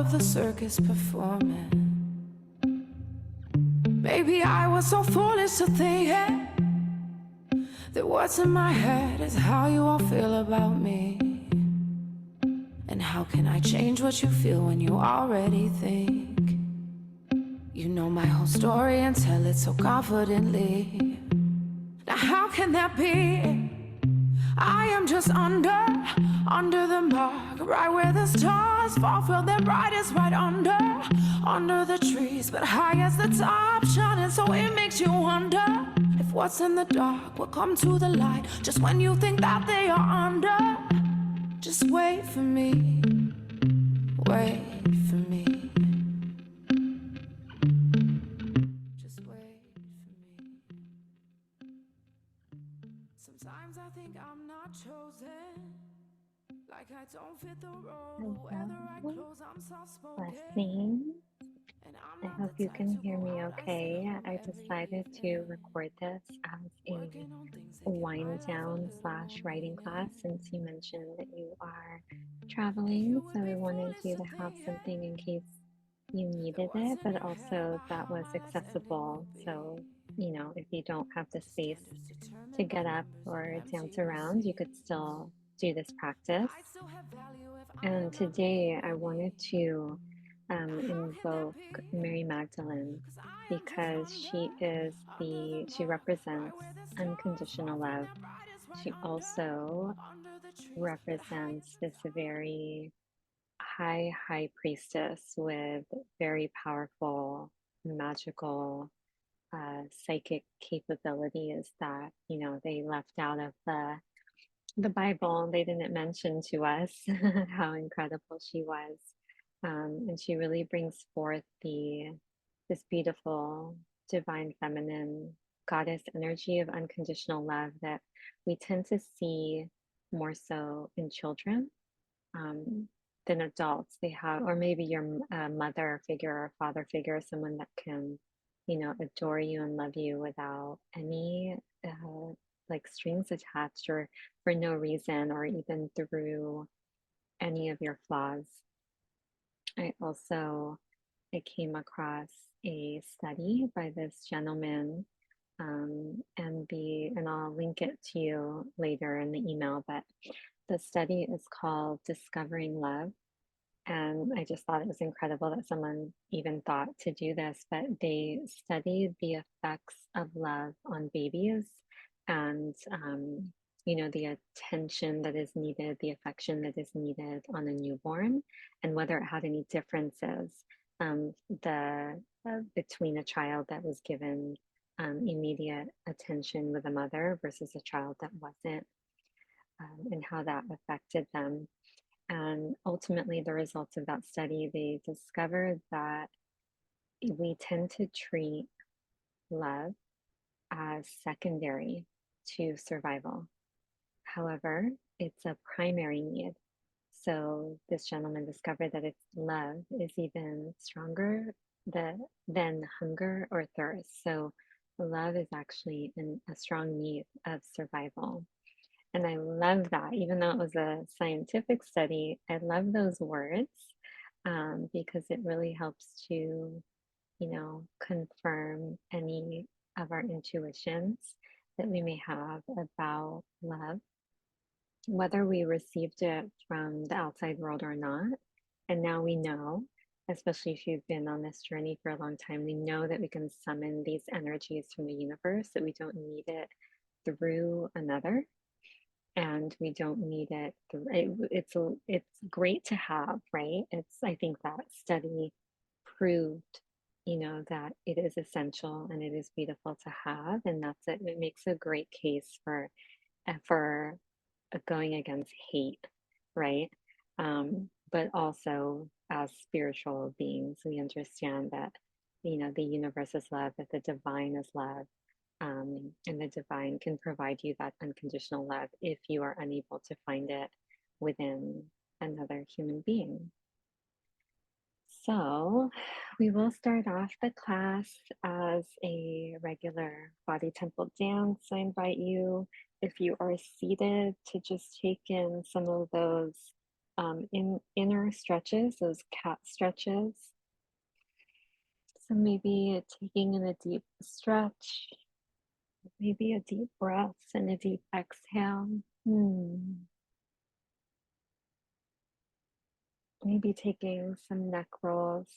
of the circus performing. Maybe I was so foolish to think that what's in my head is how you all feel about me. And how can I change what you feel when you already think you know my whole story and tell it so confidently? Now how can that be? I am just under the mark, right where the stars fall from their brightest, right under the trees, but high as the top, shining so it makes you wonder if what's in the dark will come to the light just when you think that they are under. Just wait for me, wait for me. Just wait for me. Sometimes I think I'm not chosen, like I don't fit the role, but whether I Hello, close, I'm soft-spoken. blessings. And I'm I not hope the you type can to hear go me out, I stay okay. home I every decided to evening, record this as a working on things that give my wind life a down little slash more writing class meaning. since you mentioned that you are And traveling. you So would I be wanted foolish you to to have think something in case you that needed what's it, in but your head also about that how was my life's ending accessible. will be. So, if you don't have the The space standards to determined by get up numbers and or dance empty around, you could receipts. still do this But practice. I'd still have value if I And am not meeting today I your wanted needs. to Now how can that invoke be? Mary Magdalene Cause I am just because under the she mark, right represents where the stars fall unconditional from love. their brightest, right She also under the trees. But high represents as the this top. very high priestess with very powerful, magical, psychic capabilities that, they left out of the Bible. They didn't mention to us how incredible she was. And she really brings forth this beautiful divine feminine goddess energy of unconditional love that we tend to see more so in children um, than adults. They have, or maybe your mother figure or father figure, someone that can, adore you and love you without any like strings attached or for no reason or even through any of your flaws. I came across a study by this gentleman, and I'll link it to you later in the email. But the study is called Discovering Love, and I just thought it was incredible that someone even thought to do this. But they studied the effects of love on babies and, the attention that is needed, the affection that is needed on a newborn, and whether it had any differences the between a child that was given immediate attention with a mother versus a child that wasn't, and how that affected them. And ultimately, the results of that study, they discovered that we tend to treat love as secondary to survival. However, it's a primary need. So this gentleman discovered that its love is even stronger than hunger or thirst. So love is actually a strong need of survival. And I love that, even though it was a scientific study, I love those words because it really helps to, confirm any of our intuitions that we may have about love, whether we received it from the outside world or not. And now we know, especially if you've been on this journey for a long time, we know that we can summon these energies from the universe, that we don't need it through another and we don't need it. It's great to have, right? I think that study proved, that it is essential and it is beautiful to have, and that's it. It makes a great case for going against hate, right? But also as spiritual beings, we understand that, the universe is love, that the divine is love, and the divine can provide you that unconditional love if you are unable to find it within another human being. So, we will start off the class as a regular body temple dance. I invite you, if you are seated, to just take in some of those in inner stretches, those cat stretches. So maybe taking in a deep stretch, maybe a deep breath and a deep exhale. Maybe taking some neck rolls.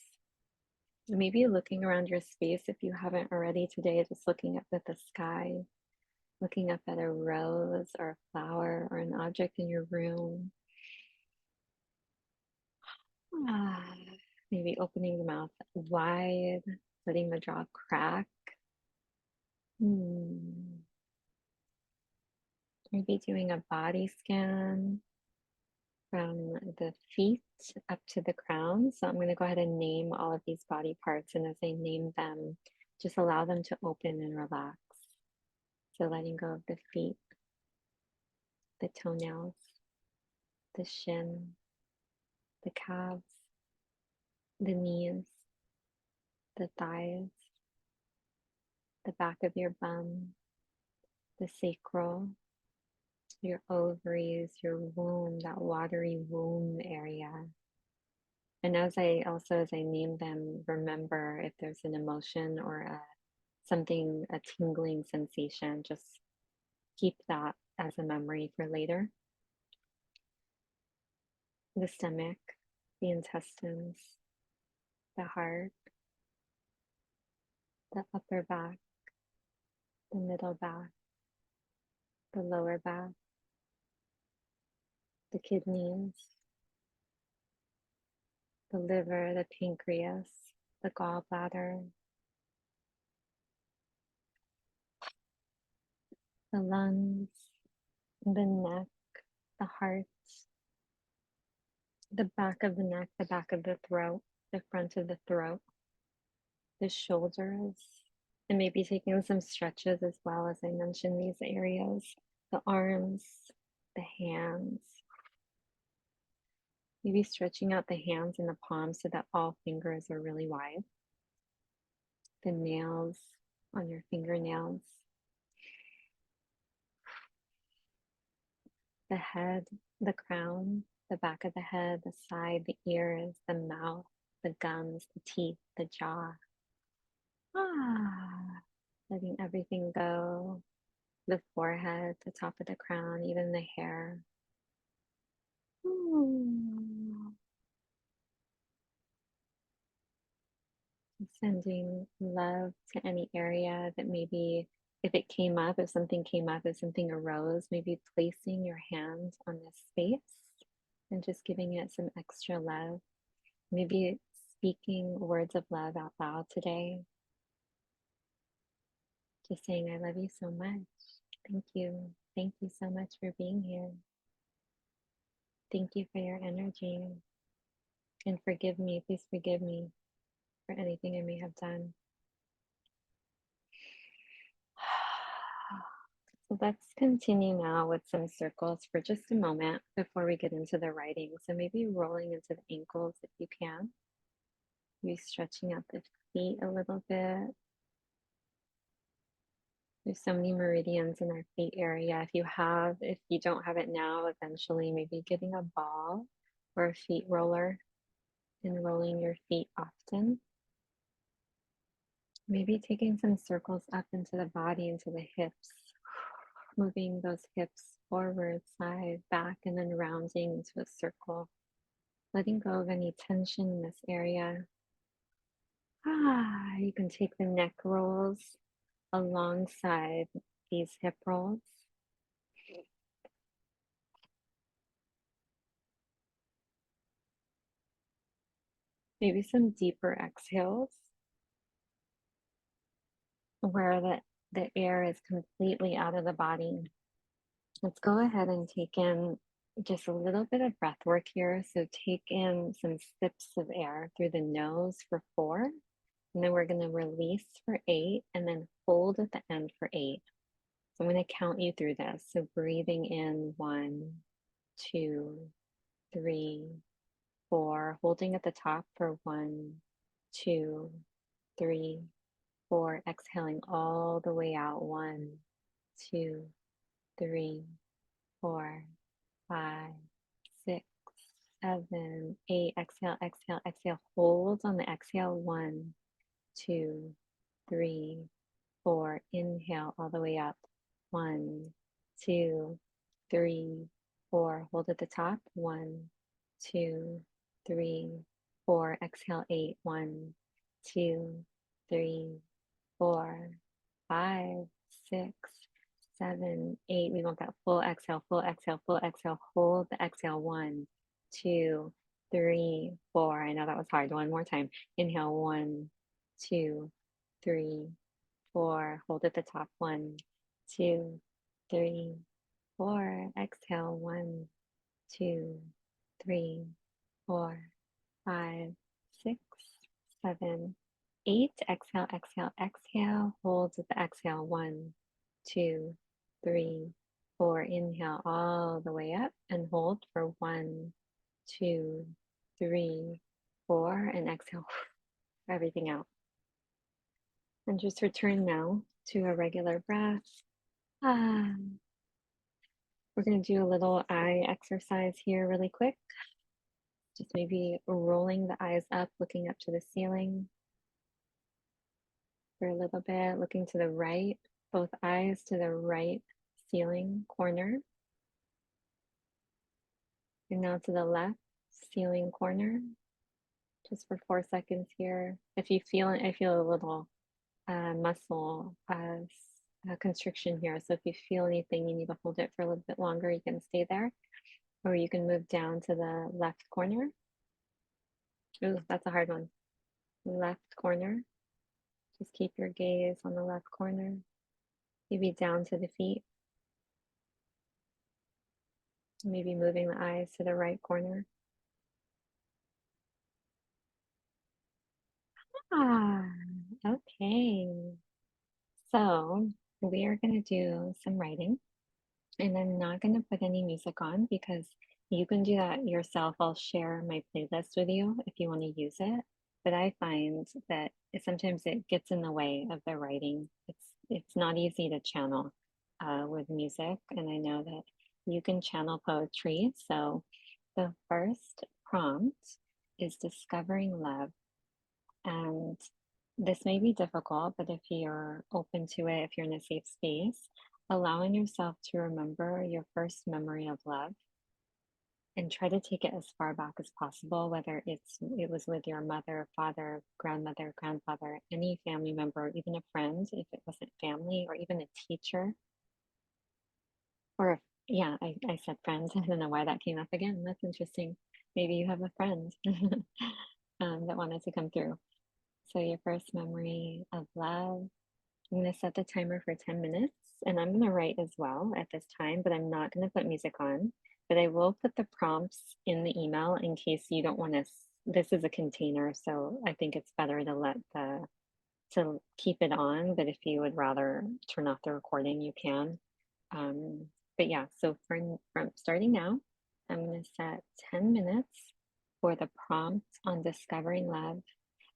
Maybe looking around your space if you haven't already today, just looking up at the sky, looking up at a rose or a flower or an object in your room. Maybe opening the mouth wide, letting the jaw crack. Maybe doing a body scan from the feet up to the crown. So I'm going to go ahead and name all of these body parts. And as I name them, just allow them to open and relax. So letting go of the feet, the toenails, the shin, the calves, the knees, the thighs, the back of your bum, the sacral, your ovaries, your womb, that watery womb area. And as I name them, remember if there's an emotion or a tingling sensation, just keep that as a memory for later. The stomach, the intestines, the heart, the upper back, the middle back, the lower back, the kidneys, the liver, the pancreas, the gallbladder, the lungs, the neck, the heart, the back of the neck, the back of the throat, the front of the throat, the shoulders, and maybe taking some stretches as well as I mentioned these areas, the arms, the hands, maybe stretching out the hands and the palms so that all fingers are really wide, the nails on your fingernails, the head, the crown, the back of the head, the side, the ears, the mouth, the gums, the teeth, the jaw. Letting everything go. The forehead, the top of the crown, even the hair. Sending love to any area that maybe, if it came up, if something came up, if something arose, maybe placing your hand on this space and just giving it some extra love. Maybe speaking words of love out loud today. Just saying, I love you so much. Thank you. Thank you so much for being here. Thank you for your energy. And forgive me, please forgive me for anything I may have done. So let's continue now with some circles for just a moment before we get into the writing. So maybe rolling into the ankles if you can. Maybe stretching out the feet a little bit. There's so many meridians in our feet area. If you don't have it now, eventually maybe getting a ball or a feet roller and rolling your feet often. Maybe taking some circles up into the body, into the hips, moving those hips forward, side, back, and then rounding into a circle. Letting go of any tension in this area. You can take the neck rolls alongside these hip rolls. Maybe some deeper exhales where the air is completely out of the body. Let's go ahead and take in just a little bit of breath work here. So take in some sips of air through the nose for 4, and then we're going to release for 8, and then hold at the end for 8. So I'm going to count you through this. So breathing in 1, 2, 3, 4, holding at the top for 1, 2, 3, 4, exhaling all the way out. 1, 2, 3, 4, 5, 6, 7, 8. Exhale, exhale, exhale. Hold on the exhale. 1, 2, 3, 4. Inhale all the way up. 1, 2, 3, 4. Hold at the top. 1, 2, 3, 4. Exhale. 8. 1, 2, 3, 4, 5, 6, 7, 8. We want that full exhale, full exhale, full exhale. Hold the exhale. 1, 2, 3, 4. I know that was hard. One more time. Inhale. 1, 2, 3, 4. Hold at the top. 1, 2, 3, 4. Exhale. 1, 2, 3, 4, 5, 6, 7, 8. Exhale, exhale, exhale. Hold with the exhale. 1, 2, 3, 4. Inhale all the way up and hold for 1, 2, 3, 4. And exhale everything out. And just return now to a regular breath. Ah. We're going to do a little eye exercise here really quick. Just maybe rolling the eyes up, looking up to the ceiling for a little bit, looking to the right, both eyes to the right ceiling corner. And now to the left ceiling corner, just for 4 seconds here. If you feel it, I feel a little muscle constriction here. So if you feel anything, you need to hold it for a little bit longer, you can stay there. Or you can move down to the left corner. Ooh, that's a hard one. Left corner. Just keep your gaze on the left corner. Maybe down to the feet. Maybe moving the eyes to the right corner. Ah, okay. So we are going to do some writing, and I'm not going to put any music on because you can do that yourself. I'll share my playlist with you if you want to use it. But I find that sometimes it gets in the way of the writing. It's not easy to channel with music, and I know that you can channel poetry. So the first prompt is discovering love. And this may be difficult, but if you're open to it, if you're in a safe space, allowing yourself to remember your first memory of love and try to take it as far back as possible, whether it was with your mother, father, grandmother, grandfather, any family member, even a friend, if it wasn't family, or even a teacher, or if, yeah, I said friends. I don't know why that came up again. That's interesting. Maybe you have a friend that wanted to come through. So your first memory of love. I'm going to set the timer for 10 minutes, and I'm going to write as well at this time, but I'm not going to put music on. But I will put the prompts in the email in case you don't want to. This is a container, so I think it's better to keep it on. But if you would rather turn off the recording, you can. But yeah, so from starting now, I'm going to set 10 minutes for the prompt on discovering love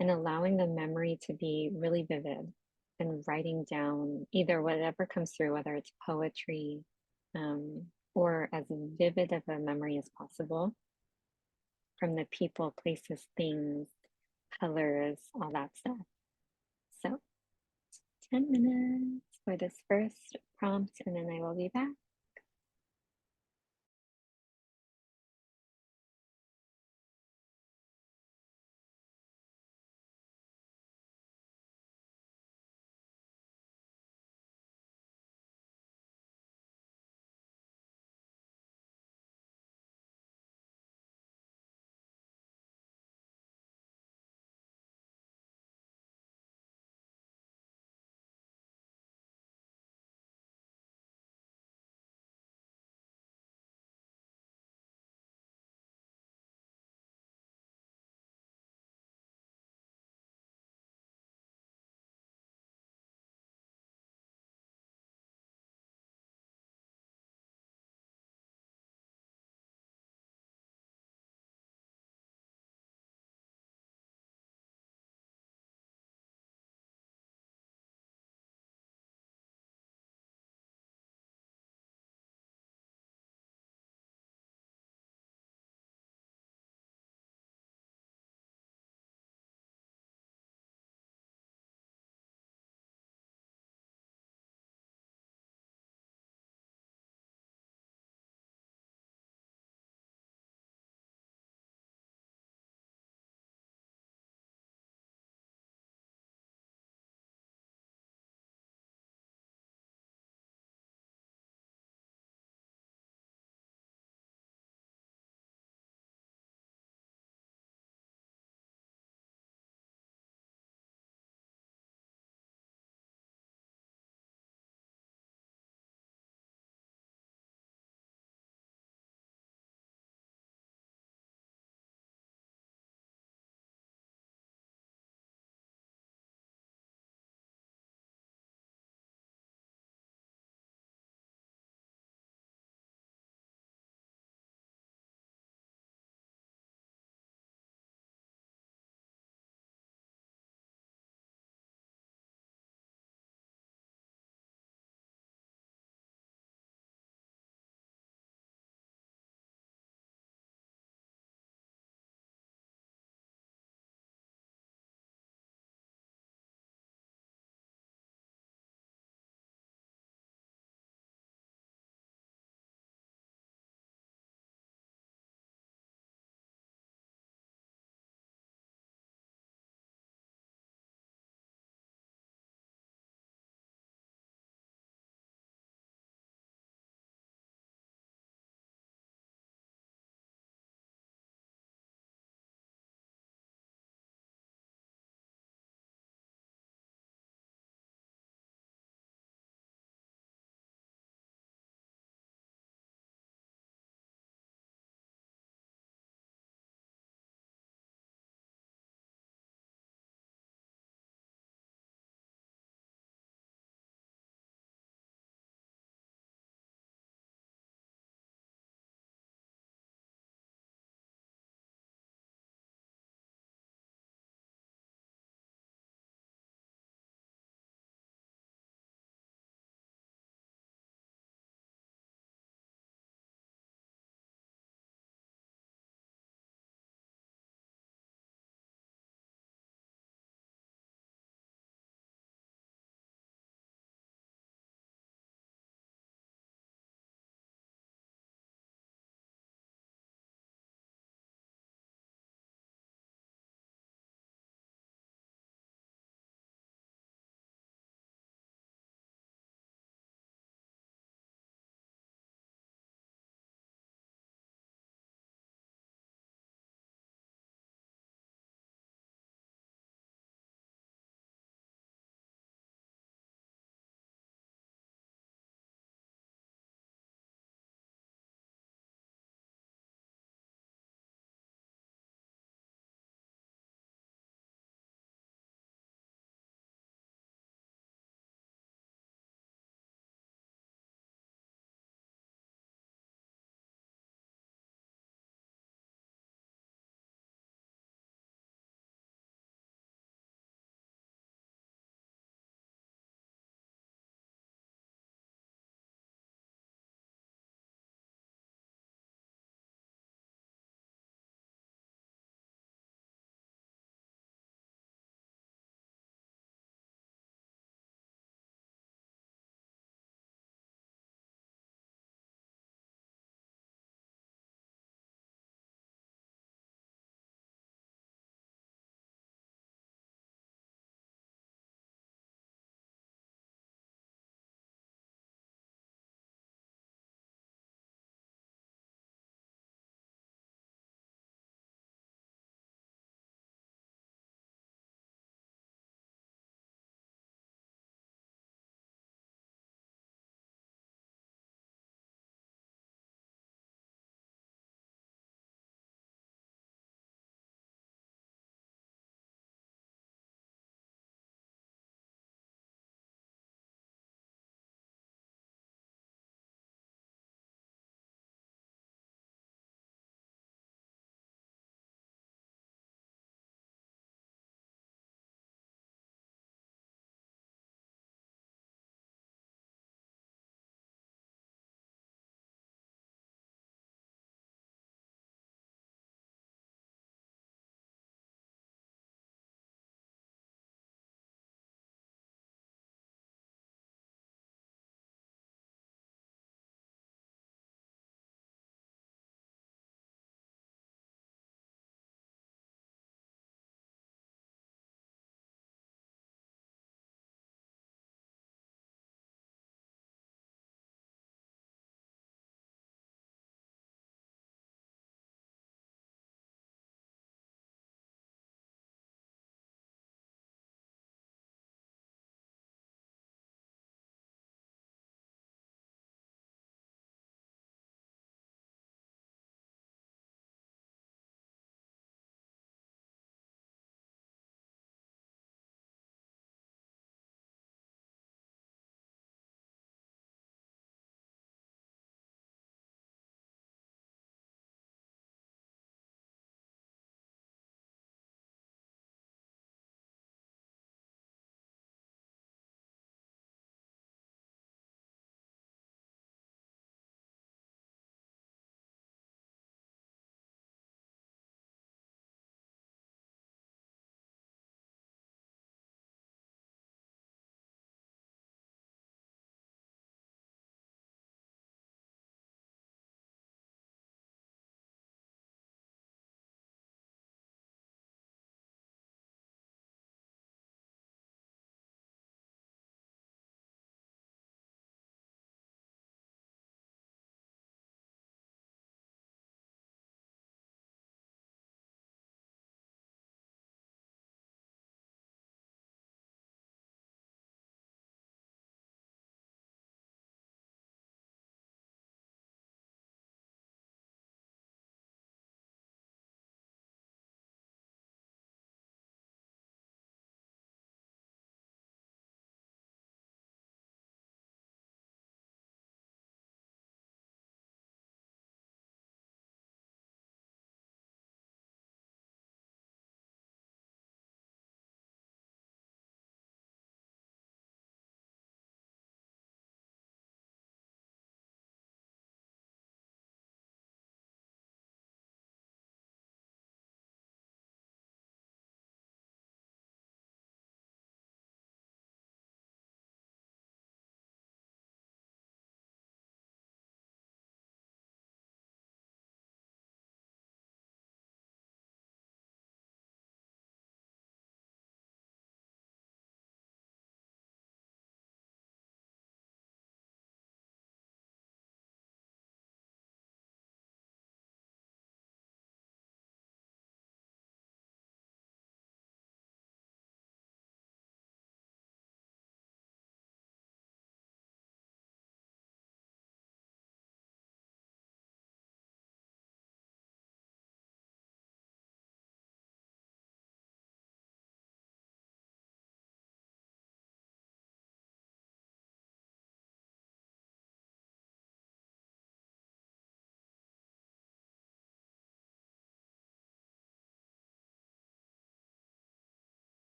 and allowing the memory to be really vivid and writing down either whatever comes through, whether it's poetry or as vivid of a memory as possible from the people, places, things, colors, all that stuff. So 10 minutes for this first prompt, and then I will be back.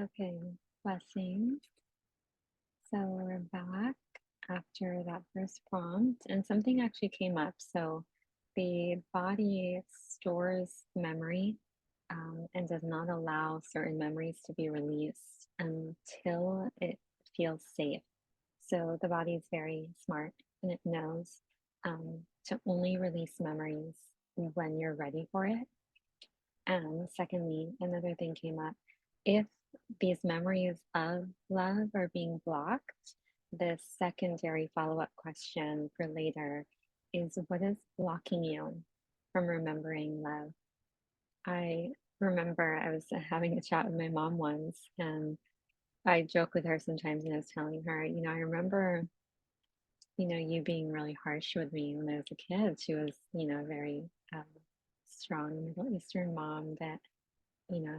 Okay, blessing. So we're back after that first prompt, and something actually came up. So the body stores memory and does not allow certain memories to be released until it feels safe. So the body is very smart and it knows to only release memories when you're ready for it. And secondly, another thing came up. If these memories of love are being blocked, the secondary follow-up question for later is what is blocking you from remembering love? I remember I was having a chat with my mom once, and I joke with her sometimes, and I was telling her, I remember, you being really harsh with me when I was a kid. She was, a very strong Middle Eastern mom that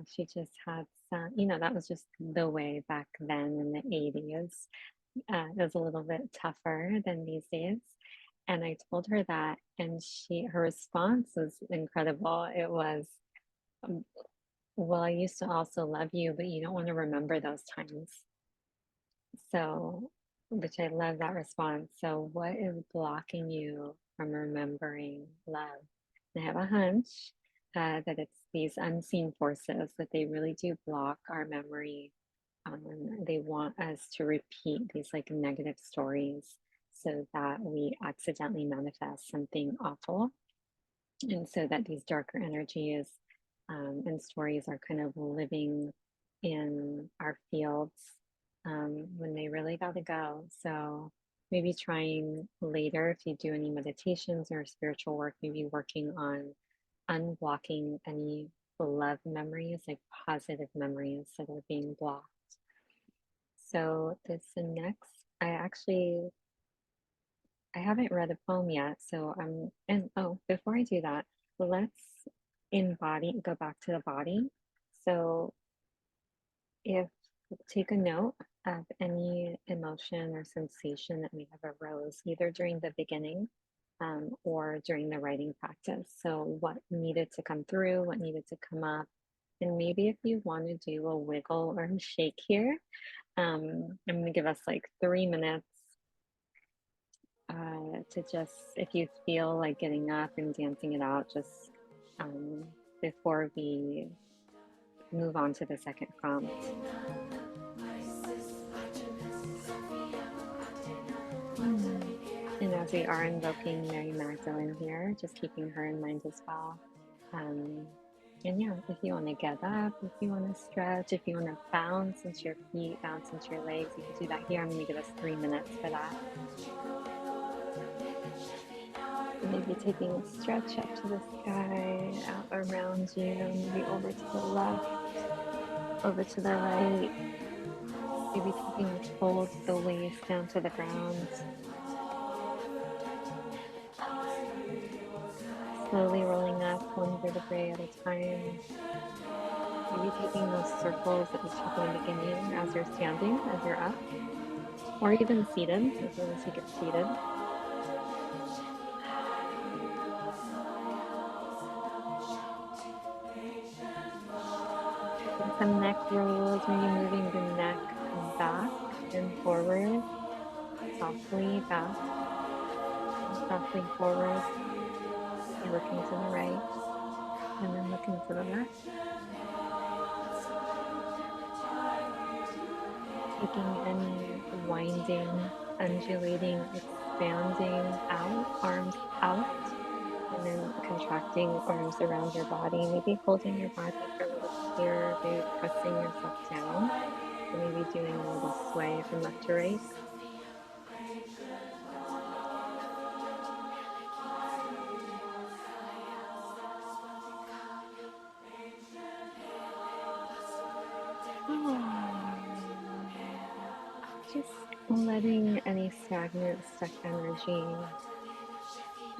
she just had some, that was just the way back then in the 80s. It was a little bit tougher than these days. And I told her that, and her response was incredible. It was, um, well, I used to also love you, but you don't want to remember those times. So, which I love that response. So, what is blocking you from remembering love? And I have a hunch that it's these unseen forces that they really do block our memory. They want us to repeat these like negative stories so that we accidentally manifest something awful. And so that these darker energies and stories are kind of living in our fields when they really got to go. So maybe trying later, if you do any meditations or spiritual work, maybe working on unblocking any love memories, like positive memories that are being blocked. So this next, I haven't read the poem yet, so and oh, before I do that, let's go back to the body. So if take a note of any emotion or sensation that may have arose either during the beginning or during the writing practice. So what needed to come through, what needed to come up, and maybe if you want to do a wiggle or a shake here, I'm going to give us like 3 minutes to just, if you feel like getting up and dancing it out, just before we move on to the second prompt. And as we are invoking Mary Magdalene here, just keeping her in mind as well. And yeah, if you want to get up, if you want to stretch, if you want to bounce into your feet, bounce into your legs, you can do that here. I'm going to give us 3 minutes for that. Maybe taking a stretch up to the sky, out around you, maybe over to the left, over to the right. Maybe taking a fold to the waist down to the ground. Slowly rolling up one vertebrae at a time. Maybe taking those circles that we took in the beginning as you're standing, as you're up, or even seated, if you want to take it seated. Taking some neck rolls, maybe moving the neck back and forward, softly back and softly forward. You're looking to the right and then looking to the left. Taking any winding, undulating, expanding out, arms out, and then contracting arms around your body, maybe holding your body for a little bit here, maybe pressing yourself down, or maybe doing a little sway from left to right. Just letting any stagnant, stuck energy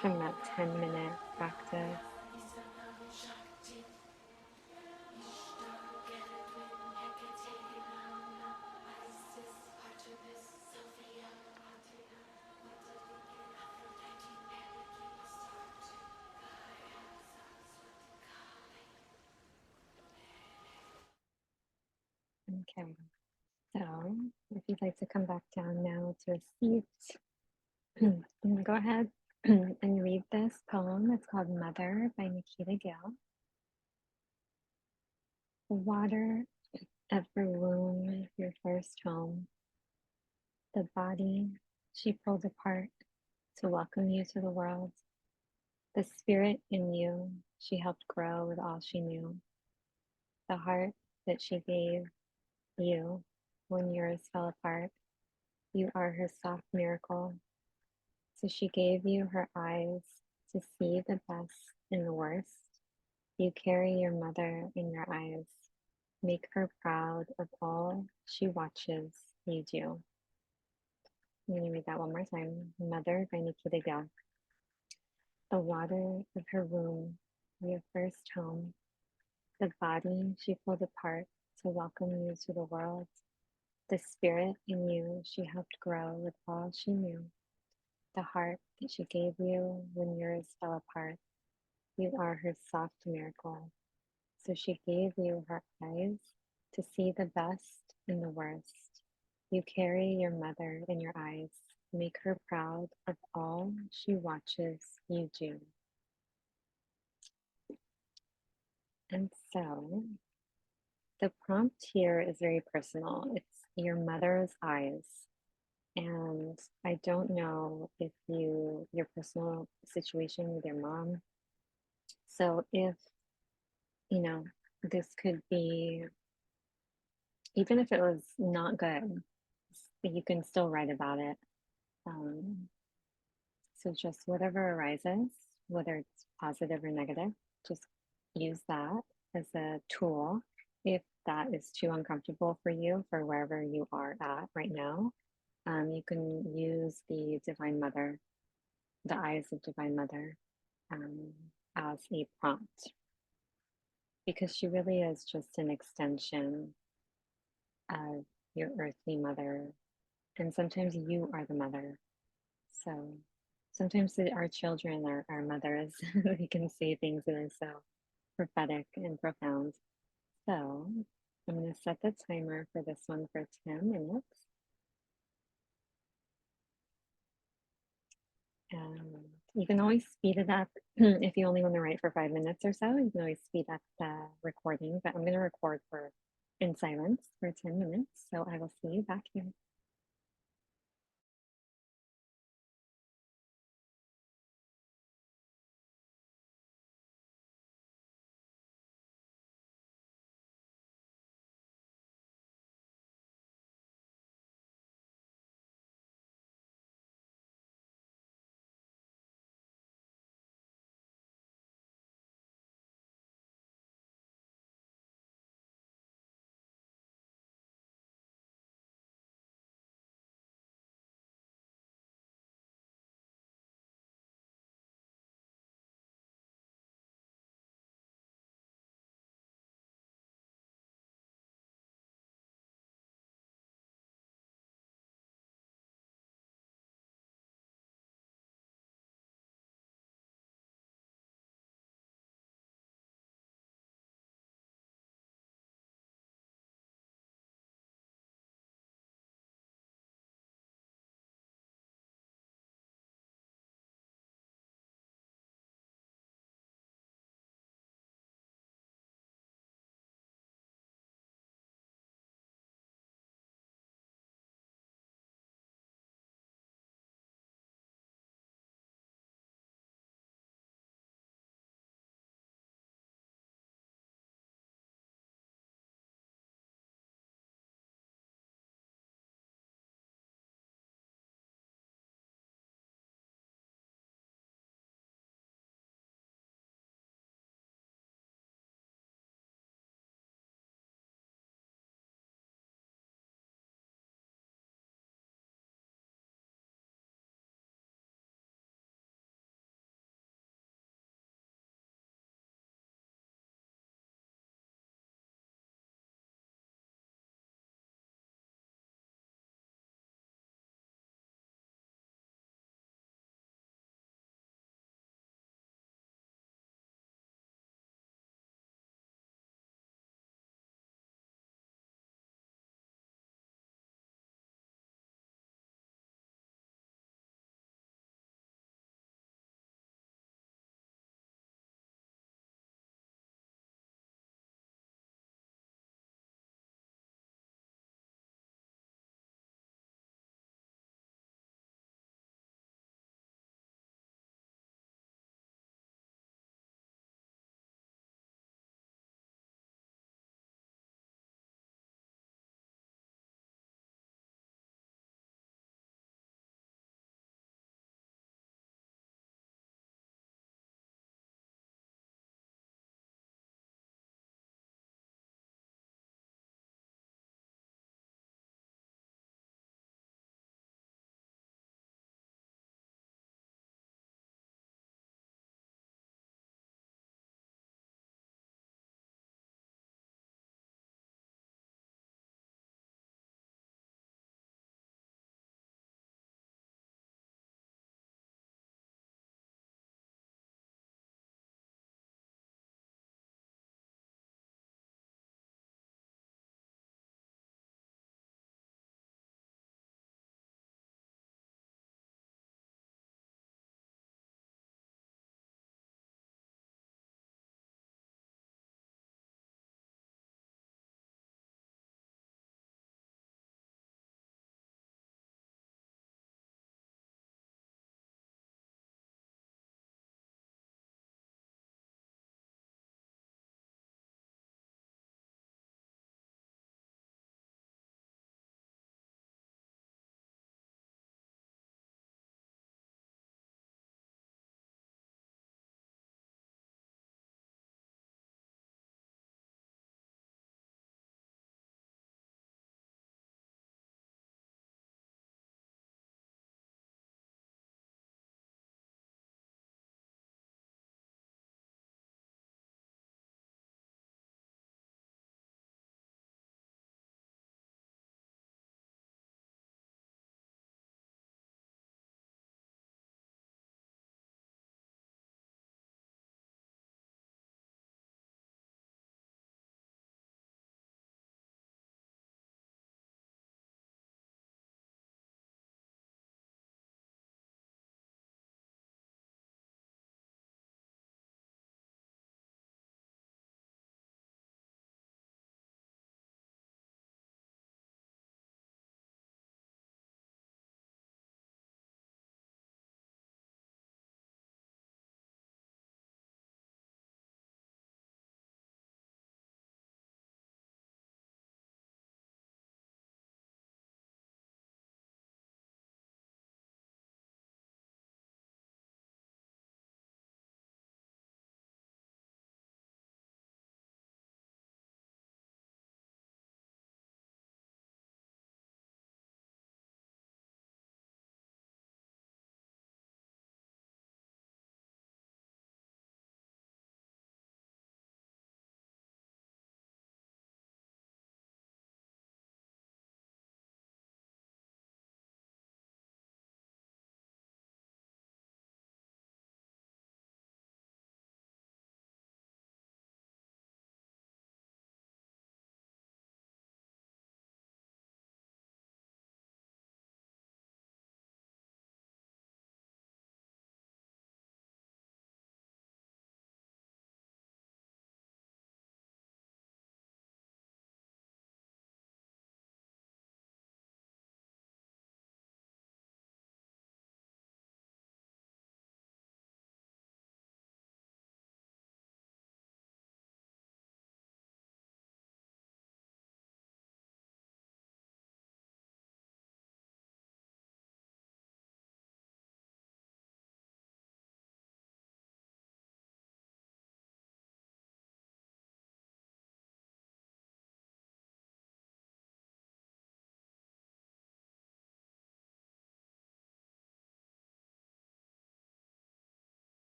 from that 10-minute practice. And Okay, so if you'd like to come back down now to a seat, I'm going to go ahead and read this poem. It's called Mother by Nikita Gill. The water of her womb, your first home, the body she pulled apart to welcome you to the world, the spirit in you she helped grow with all she knew, the heart that she gave you when yours fell apart. You are her soft miracle. So she gave you her eyes to see the best in the worst. You carry your mother in your eyes. Make her proud of all she watches you do. I'm going to read that one more time. Mother by Nikita Gill. The water of her womb, your first home, the body she pulled apart to welcome you to the world, the spirit in you she helped grow with all she knew, the heart that she gave you when yours fell apart. You are her soft miracle. So she gave you her eyes to see the best in the worst. You carry your mother in your eyes. Make her proud of all she watches you do. And so the prompt here is very personal. It's your mother's eyes. And I don't know if your personal situation with your mom. So if, this could be, even if it was not good, you can still write about it. So just whatever arises, whether it's positive or negative, just use that as a tool. If that is too uncomfortable for you, for wherever you are at right now, you can use the Divine Mother, the eyes of Divine Mother, as a prompt, because she really is just an extension of your earthly mother. And sometimes you are the mother. So sometimes our children are our mothers. We can say things that are so prophetic and profound. So I'm going to set the timer for this one for 10 minutes. And you can always speed it up if you only want to write for 5 minutes or so. You can always speed up the recording, but I'm going to record in silence for 10 minutes. So I will see you back here.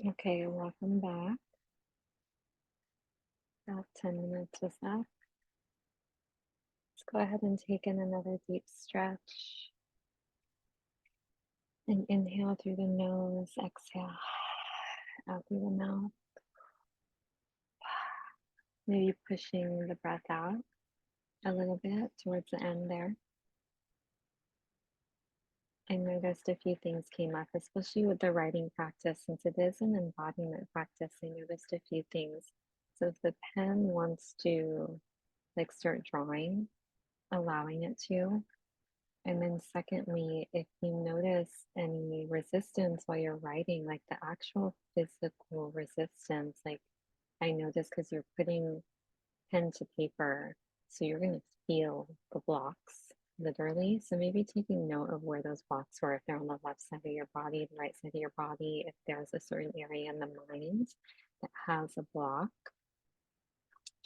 Okay, welcome back. About 10 minutes was up. Let's go ahead and take in another deep stretch. And inhale through the nose, exhale out through the mouth. Maybe pushing the breath out a little bit towards the end there. I noticed a few things came up, especially with the writing practice, since it is an embodiment practice. I noticed a few things. So if the pen wants to like start drawing, allowing it to. And then secondly, if you notice any resistance while you're writing, like the actual physical resistance, like I noticed because you're putting pen to paper, so you're going to feel the blocks literally. So maybe taking note of where those blocks were, if they're on the left side of your body, the right side of your body, if there's a certain area in the mind that has a block,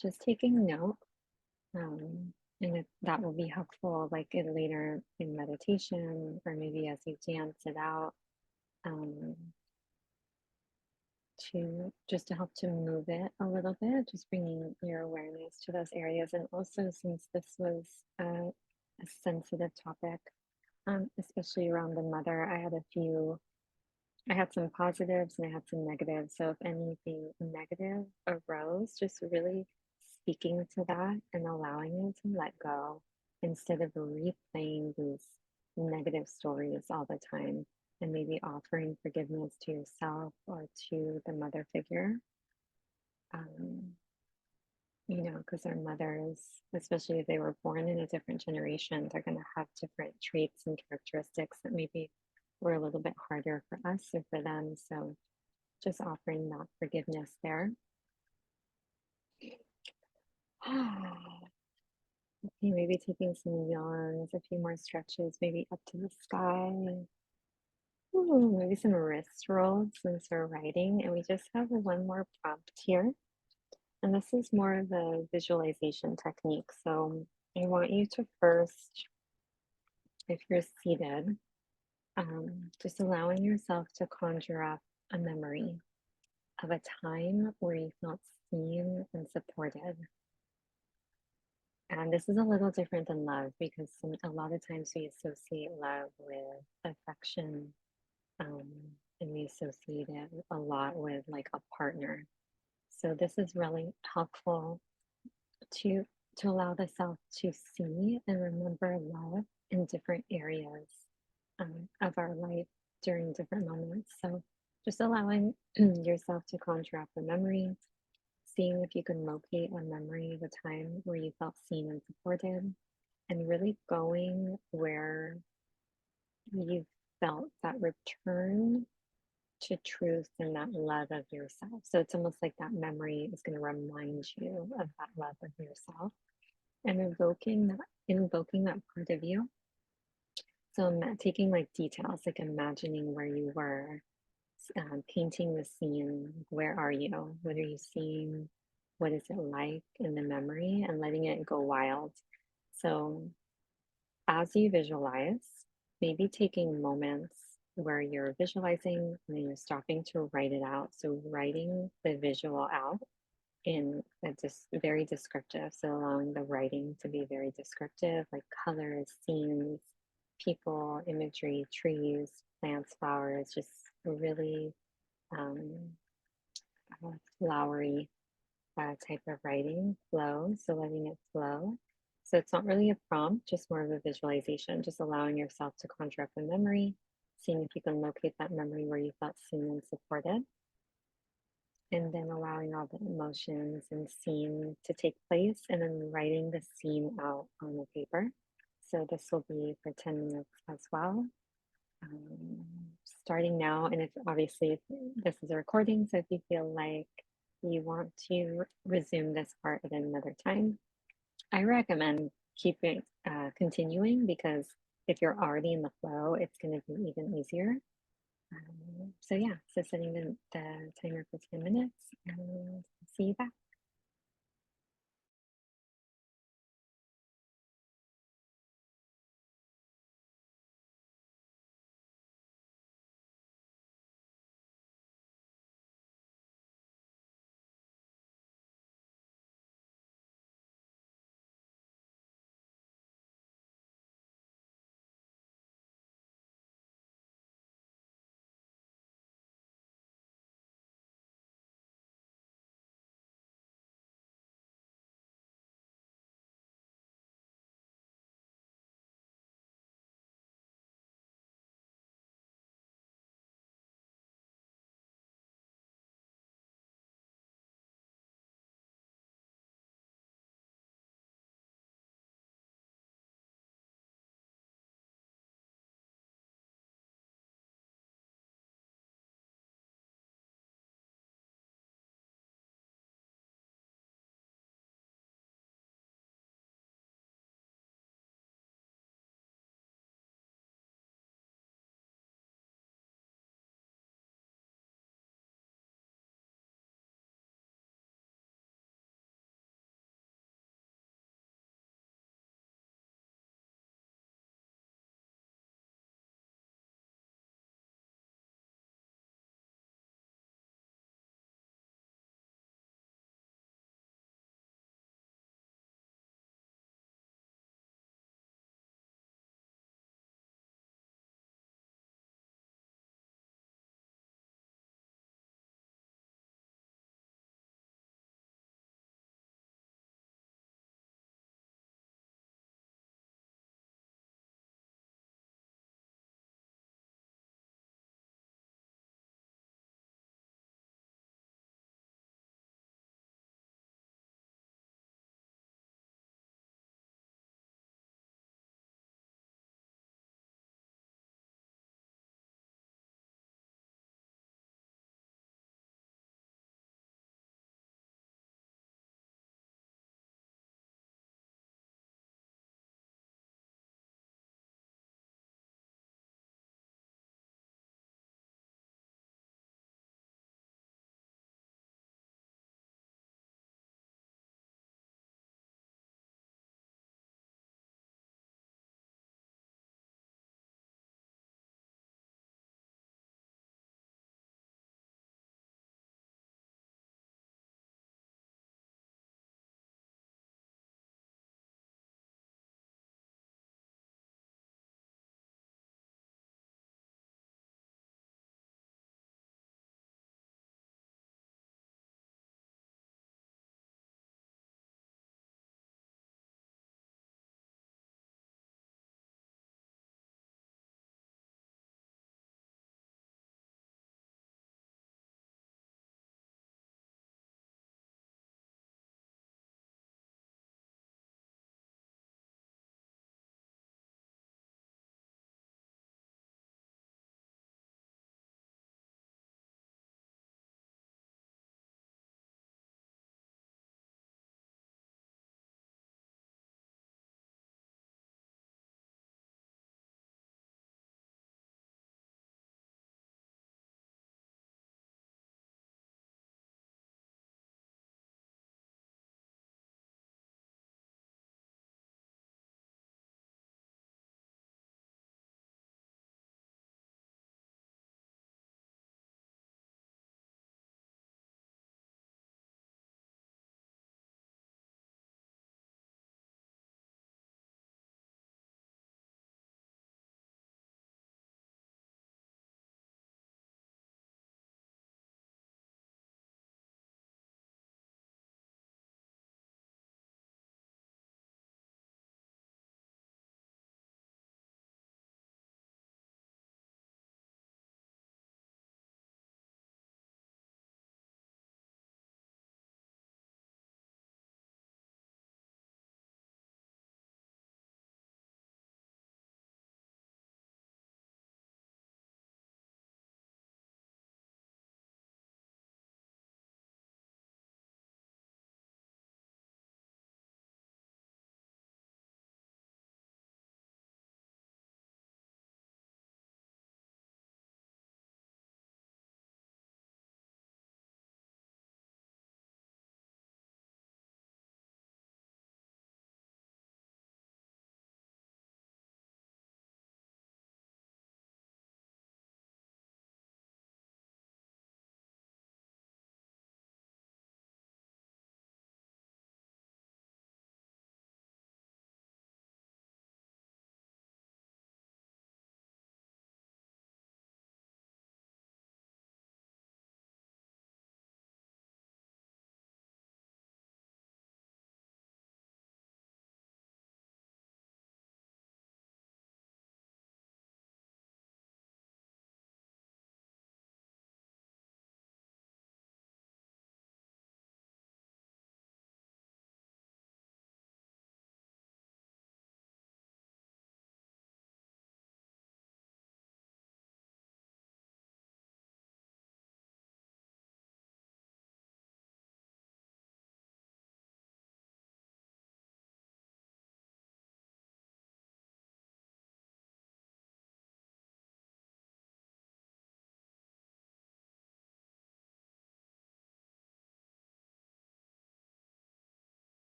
just taking note. And that will be helpful, like later in meditation, or maybe as you dance it out, um, to help to move it a little bit, just bringing your awareness to those areas. And also, since this was a sensitive topic, especially around the mother, I had some positives and I had some negatives. So if anything negative arose, just really speaking to that and allowing it to let go instead of replaying these negative stories all the time, and maybe offering forgiveness to yourself or to the mother figure. Um, because our mothers, especially if they were born in a different generation, they're going to have different traits and characteristics that maybe were a little bit harder for us or for them. So just offering that forgiveness there. Okay, maybe taking some yawns, a few more stretches, maybe up to the sky. Ooh, maybe some wrist rolls since we're writing. And we just have one more prompt here. And this is more of a visualization technique. So I want you to first, if you're seated, just allowing yourself to conjure up a memory of a time where you felt seen and supported. And this is a little different than love, because a lot of times we associate love with affection, um, and we associate it a lot with like a partner. So this is really helpful to allow the self to see and remember love in different areas of our life during different moments. So just allowing yourself to conjure up a memory, seeing if you can locate a memory of a time where you felt seen and supported, and really going where you felt that return to truth and that love of yourself. So it's almost like that memory is going to remind you of that love of yourself, and invoking that part of you. So I'm taking like details, like imagining where you were, painting the scene. Where are you? What are you seeing? What is it like in the memory? And letting it go wild. So as you visualize, maybe taking moments where you're visualizing and then you're stopping to write it out. So writing the visual out in a very descriptive. So allowing the writing to be very descriptive, like colors, scenes, people, imagery, trees, plants, flowers, just really um, flowery type of writing flow. So letting it flow. So it's not really a prompt, just more of a visualization, just allowing yourself to conjure up a memory, seeing if you can locate that memory where you felt seen and supported, and then allowing all the emotions and scene to take place, and then writing the scene out on the paper. So this will be for 10 minutes as well. Um, Starting now, and if obviously this is a recording, so if you feel like you want to resume this part at another time, I recommend keeping continuing, because if you're already in the flow, it's going to be even easier. So yeah, so setting the timer for 10 minutes, and see you back.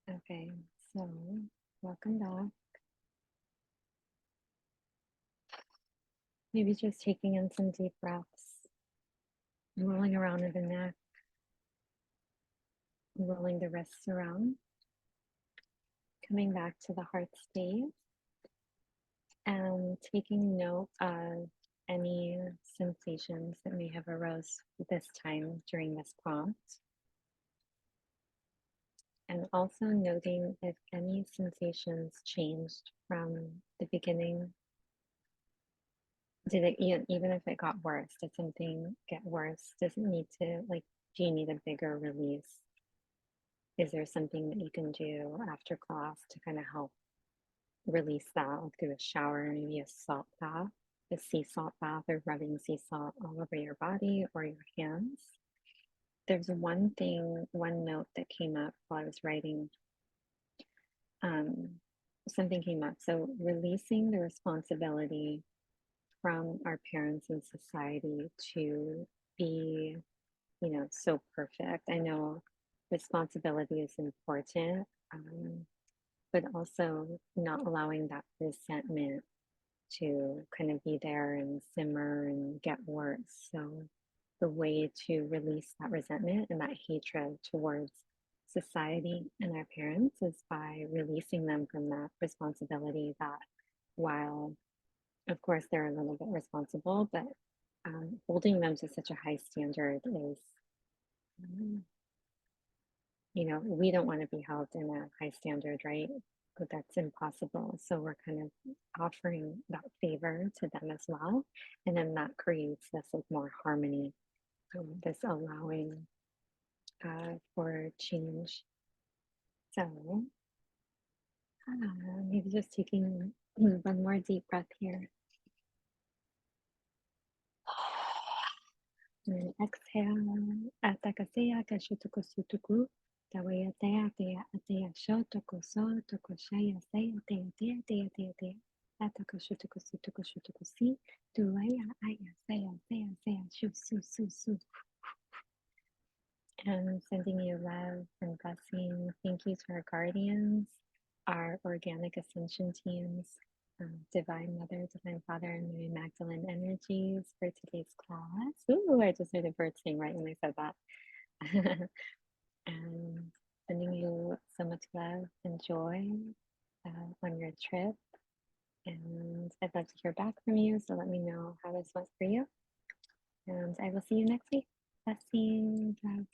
Okay, so welcome back. Maybe just taking in some deep breaths, rolling around in the neck, rolling the wrists around, coming back to the heart space, and taking note of any sensations that may have arose this time during this prompt. And also noting if any sensations changed from the beginning. Did it, even if it got worse, did something get worse? Does it need to, like, do you need a bigger release? Is there something that you can do after class to kind of help release that, like through a shower, maybe a salt bath, a sea salt bath, or rubbing sea salt all over your body or your hands? There's one note that came up while I was writing. Something came up. So releasing the responsibility from our parents and society to be, so perfect. I know responsibility is important, but also not allowing that resentment to kind of be there and simmer and get worse. So the way to release that resentment and that hatred towards society and our parents is by releasing them from that responsibility, that while of course they're a little bit responsible, but holding them to such a high standard is, um, we don't want to be held in a high standard, right? But that's impossible. So we're kind of offering that favor to them as well. And then that creates this like more harmony, this allowing for change. So maybe just taking one more deep breath here. And exhale. Atakasea kashutuku sutuku. Tawaya tea tea atea shotoku so toku shaya sea tea tea tea tea tea. Atakashutuku sutuku shutuku si. Tuaya aya sea sea sea shu su su su. And sending you love and blessing. Thank you to our guardians, our organic ascension teams, Divine Mother, Divine Father, and Mary Magdalene energies for today's class. Ooh, I just heard a bird sing right when I said that. And sending you so much love and joy on your trip. And I'd love to hear back from you, so let me know how this went for you. And I will see you next week. Blessings, love.